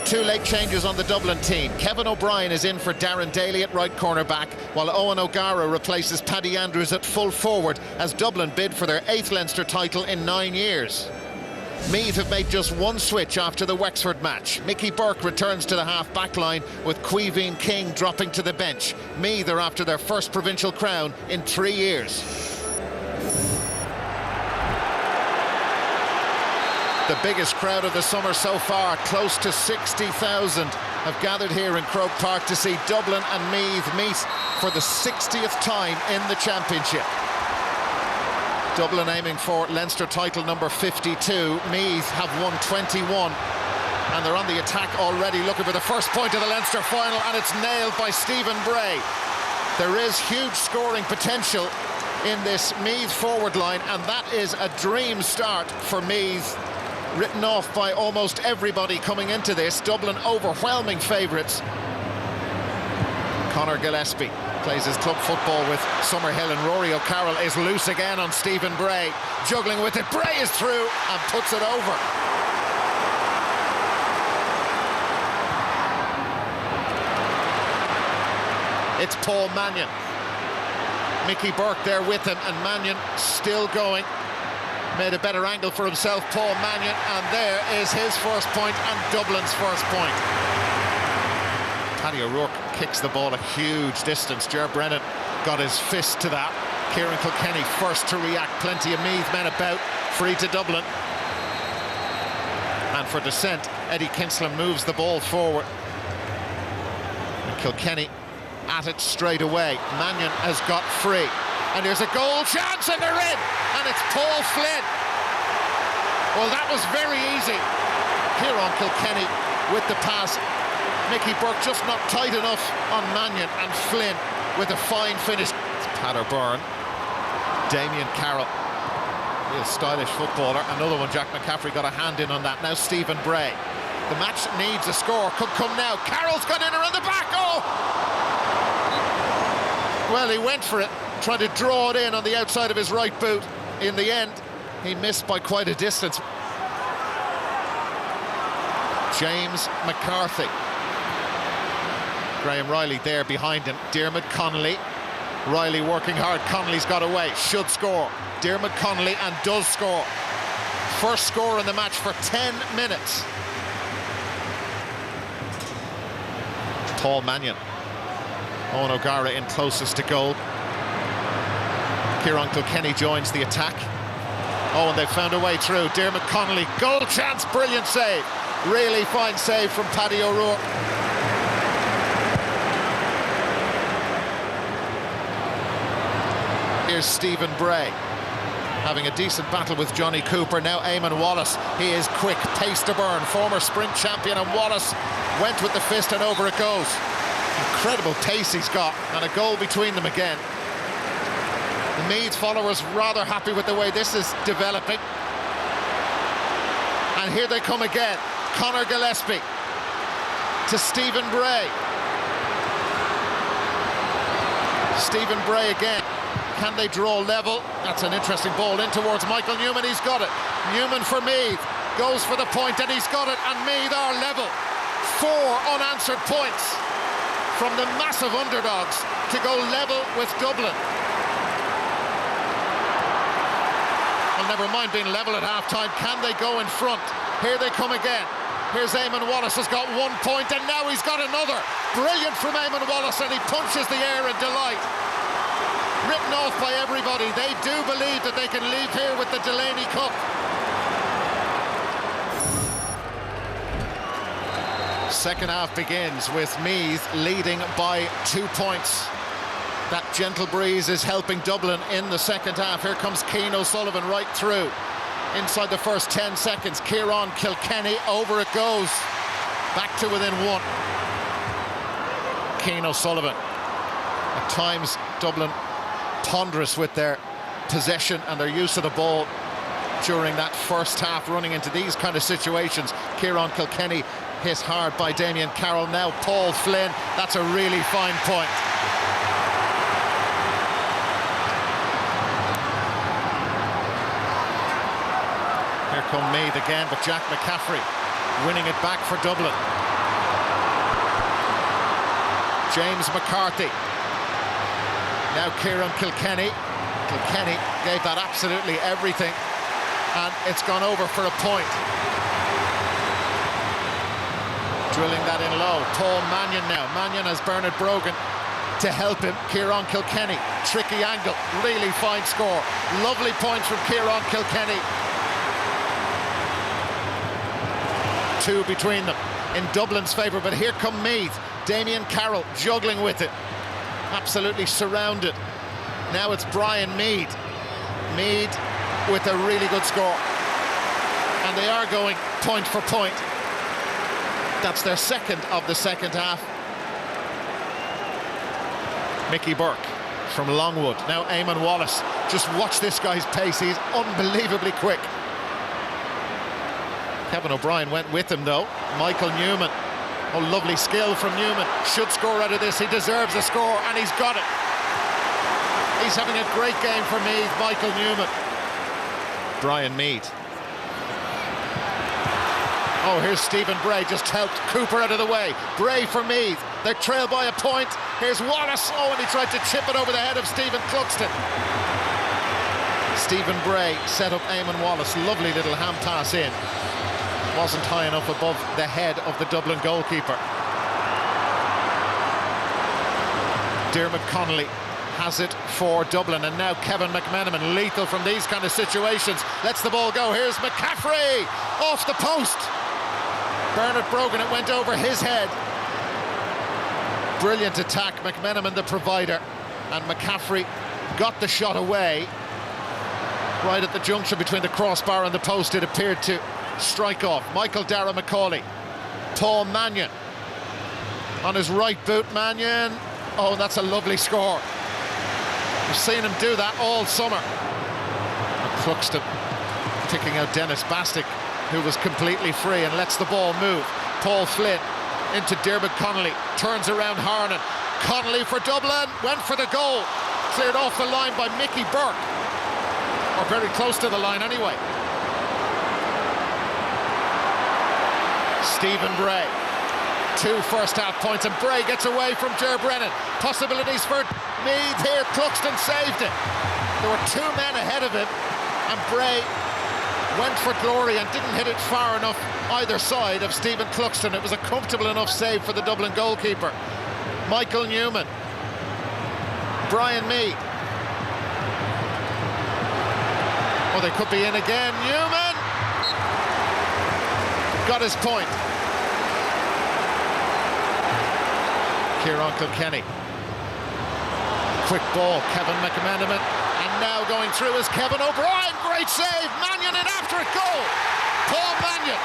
two late changes on the Dublin team. Kevin O'Brien is in for Darren Daly at right cornerback, while Owen O'Gara replaces Paddy Andrews at full forward as Dublin bid for their 8th Leinster title in 9 years. Meath have made just one switch after the Wexford match. Mickey Burke returns to the half-back line with Caoimhín King dropping to the bench. Meath are after their first provincial crown in 3 years. The biggest crowd of the summer so far, close to 60,000, have gathered here in Croke Park to see Dublin and Meath meet for the 60th time in the championship. Dublin aiming for Leinster title number 52. Meath have won 21, and they're on the attack already, looking for the first point of the Leinster final, and it's nailed by Stephen Bray. There is huge scoring potential in this Meath forward line, and that is a dream start for Meath. Written off by almost everybody coming into this. Dublin overwhelming favourites. Conor Gillespie plays his club football with Summerhill, and Rory O'Carroll is loose again on Stephen Bray. Juggling with it, Bray is through and puts it over. It's Paul Mannion. Mickey Burke there with him, and Mannion still going. Made a better angle for himself, Paul Mannion, and there is his first point and Dublin's first point. Paddy O'Rourke kicks the ball a huge distance. Ger Brennan got his fist to that. Kieran Kilkenny first to react. Plenty of Meath men about, free to Dublin. And for dissent, Eddie Kinsella moves the ball forward. And Kilkenny at it straight away. Mannion has got free. And there's a goal chance, and they're in! And it's Paul Flynn. Well, that was very easy. Kieran Kilkenny with the pass. Mickey Burke just not tight enough on Mannion, and Flynn with a fine finish. It's Pat O'Byrne. Damien Carroll, a stylish footballer. Another one, Jack McCaffrey, got a hand in on that. Now Stephen Bray. The match needs a score. Could come now. Carroll's got in around the back. Oh! Well, he went for it, trying to draw it in on the outside of his right boot. In the end, he missed by quite a distance. James McCarthy. Graham Riley there behind him. Diarmuid Connolly. Riley working hard. Connolly's got away. Should score. Diarmuid Connolly, and does score. First score in the match for 10 minutes. Paul Mannion. Owen O'Gara in closest to goal. Kieran Kilkenny joins the attack. Oh, and they've found a way through. Diarmuid Connolly, goal chance, brilliant save. Really fine save from Paddy O'Rourke. Here's Stephen Bray, having a decent battle with Johnny Cooper. Now Eamon Wallace, he is quick, pace to burn. Former sprint champion, and Wallace went with the fist, and over it goes. Incredible pace he's got, and a goal between them again. The Meath followers rather happy with the way this is developing. And here they come again. Conor Gillespie to Stephen Bray. Stephen Bray again. Can they draw level? That's an interesting ball in towards Michael Newman. He's got it. Newman for Meath. Goes for the point, and he's got it. And Meath are level. 4 unanswered points from the massive underdogs to go level with Dublin. Well, never mind being level at half-time. Can they go in front? Here they come again. Here's Eamon Wallace, has got 1 point, and now he's got another. Brilliant from Eamon Wallace, and he punches the air in delight. Written off by everybody. They do believe that they can leave here with the Delaney Cup. Second half begins with Meath leading by 2 points. That gentle breeze is helping Dublin in the second half. Here comes Cian O'Sullivan right through. Inside the first 10 seconds, Kieran Kilkenny, over it goes. Back to within 1. Cian O'Sullivan. At times, Dublin ponderous with their possession and their use of the ball during that first half, running into these kind of situations. Kieran Kilkenny hit hard by Damien Carroll. Now Paul Flynn. That's a really fine point. Here come Meath again, but Jack McCaffrey winning it back for Dublin. James McCarthy. Now Kieran Kilkenny. Kilkenny gave that absolutely everything, and it's gone over for a point. Drilling that in low. Paul Mannion now. Mannion has Bernard Brogan to help him. Kieran Kilkenny. Tricky angle. Really fine score. Lovely points from Kieran Kilkenny. Two between them in Dublin's favour, but here come Meath. Damien Carroll juggling with it. Absolutely surrounded. Now it's Brian Mead. Mead with a really good score. And they are going point for point. That's their second of the second half. Mickey Burke from Longwood. Now Eamon Wallace. Just watch this guy's pace. He's unbelievably quick. Kevin O'Brien went with him though. Michael Newman. Oh, lovely skill from Newman. Should score out of this. He deserves a score, and he's got it. He's having a great game for Meath, Michael Newman. Brian Mead. Oh, here's Stephen Bray, just helped Cooper out of the way. Bray for Meath. They trail by a point. Here's Wallace. Oh, and he tried to chip it over the head of Stephen Cluxton. Stephen Bray set up Eamon Wallace. Lovely little hand pass in. Wasn't high enough above the head of the Dublin goalkeeper. Dermot Connolly has it for Dublin, and now Kevin McMenamin, lethal from these kind of situations, lets the ball go. Here's McCaffrey off the post. Bernard Brogan, it went over his head. Brilliant attack. McMenamin the provider, and McCaffrey got the shot away right at the junction between the crossbar and the post. It appeared to strike off. Michael Dara McCauley. Paul Mannion on his right boot. Mannion. Oh, that's a lovely score. We've seen him do that all summer. Cluxton picking out Dennis Bastick, who was completely free, and lets the ball move. Paul Flynn into Dermot Connolly, turns around Harnan. Connolly for Dublin, went for the goal. Cleared off the line by Mickey Burke, or very close to the line anyway. Stephen Bray. 2 first-half points, and Bray gets away from Ger Brennan. Possibilities for Meath here. Cluxton saved it. There were 2 men ahead of him, and Bray went for glory and didn't hit it far enough either side of Stephen Cluxton. It was a comfortable enough save for the Dublin goalkeeper. Michael Newman. Brian Mead. Oh, they could be in again. Newman got his point. Kieran Kilkenny. Quick ball, Kevin McMenamin, and now going through is Kevin O'Brien. Great save. Mannion in after it. Goal. Paul Mannion.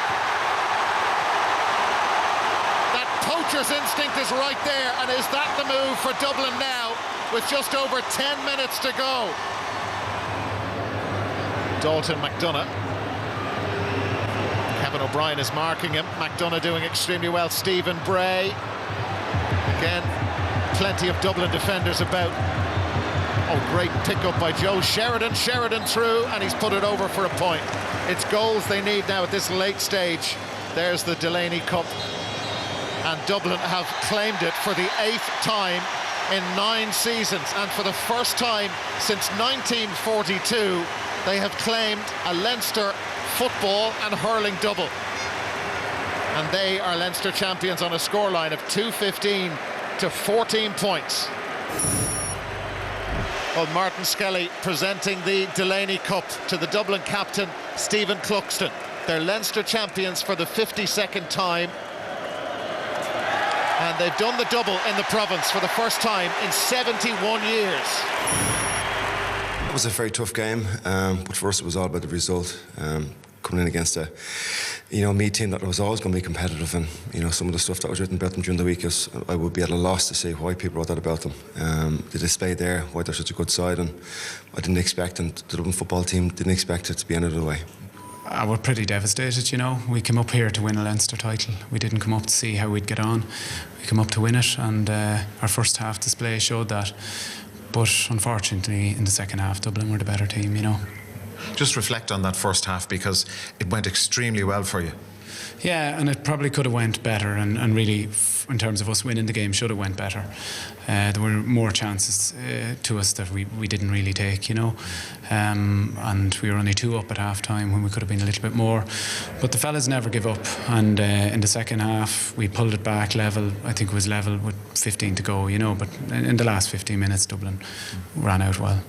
That poacher's instinct is right there, and is that the move for Dublin now with just over 10 minutes to go? Dalton McDonough. Kevin O'Brien is marking him. McDonough doing extremely well. Stephen Bray. Again, plenty of Dublin defenders about. Oh, great pick-up by Joe Sheridan. Sheridan through, and he's put it over for a point. It's goals they need now at this late stage. There's the Delaney Cup. And Dublin have claimed it for the 8th time in 9 seasons. And for the first time since 1942, they have claimed a Leinster football and hurling double. And they are Leinster champions on a scoreline of 2-15 to 14 points. Well, Martin Skelly presenting the Delaney Cup to the Dublin captain, Stephen Cluxton. They're Leinster champions for the 52nd time. And they've done the double in the province for the first time in 71 years. It was a very tough game, but for us it was all about the result. Coming in against a Meath team that was always going to be competitive, and some of the stuff that was written about them during the week, I would be at a loss to see why people wrote that about them. The display there, why they're such a good side, and I didn't expect, and the Dublin football team didn't expect it to be any other way. We're pretty devastated, We came up here to win a Leinster title. We didn't come up to see how we'd get on. We came up to win it, and our first half display showed that. But unfortunately, in the second half, Dublin were the better team, Just reflect on that first half, because it went extremely well for you. Yeah, and it probably could have went better, and really, in terms of us winning the game, should have went better. There were more chances to us that we didn't really take, you know, and we were only 2 up at half time when we could have been a little bit more. But the fellas never give up, and in the second half we pulled it back level. I think it was level with 15 to go, you know, but in the last 15 minutes Dublin ran out well.